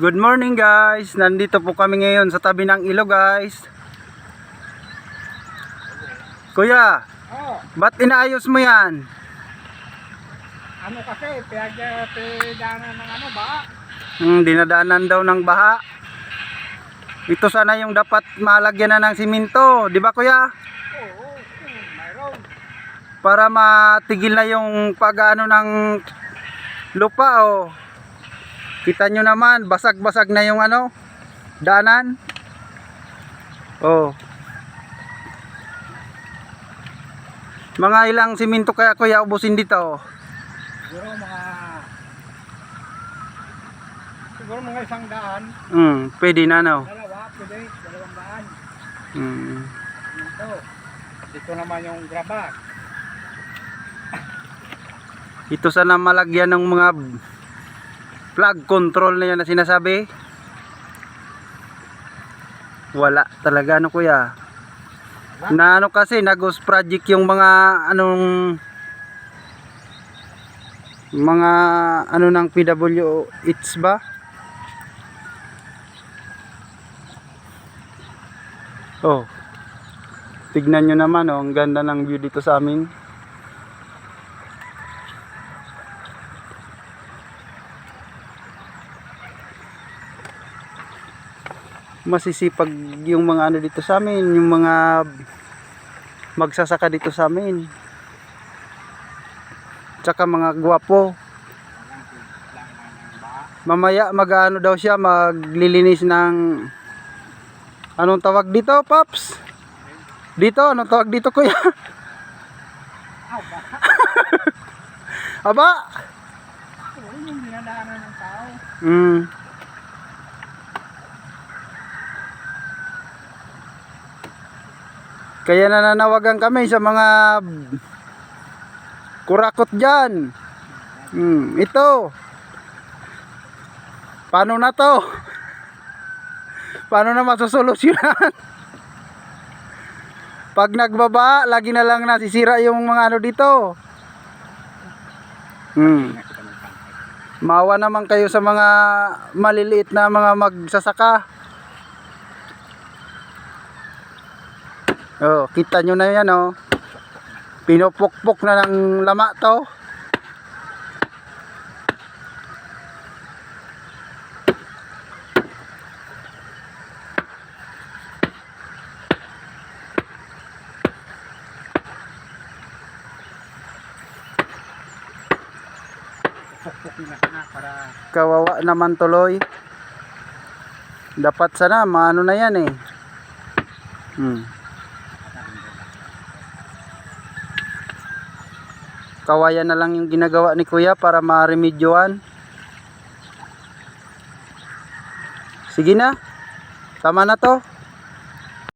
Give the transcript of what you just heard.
Good morning guys, nandito po kami ngayon sa tabi ng ilog guys. Kuya, ba't inaayos mo yan? Ano kasi, pinagdaanan ng baha. Dinadaanan daw ng baha. Ito sana yung dapat malagyan na ng simento, di ba kuya? Oo, mayroon. Para matigil na yung pag-ano ng lupa oh. Kita nyo naman, basag-basag na yung daanan. Oh. Mga ilang simento kaya kuya ubusin dito? Siguro mga 100. Pwede na no. Pwede, 200. Dito naman yung graba. Ito sana malagyan ng mga plug control na yan na sinasabi. Wala talaga kuya. Na kasi nag-ghost project yung mga ng PWH ba? Oh. Tignan nyo naman ang ganda ng view dito sa amin. Masisipag yung mga dito sa amin, yung mga magsasaka dito sa amin, tsaka mga gwapo. Mamaya daw siya, maglilinis ng anong tawag dito Paps? Dito, anong tawag dito kuya? Aba? Yung dinadaanan ng tao. Kaya nananawagan kami sa mga kurakot dyan. Ito. Paano na to? Paano na masusolusyonan? Pag nagbaba, lagi na lang nasisira yung mga dito. Maawa naman kayo sa mga maliliit na mga magsasaka. Oh, kita nyo na yan oh. Pinupukpok na ng lama to. Kawawa naman tuloy. Dapat sana maano na yan eh. Kawayan na lang yung ginagawa ni kuya para ma-remedyoan. Sige na. Tama na to.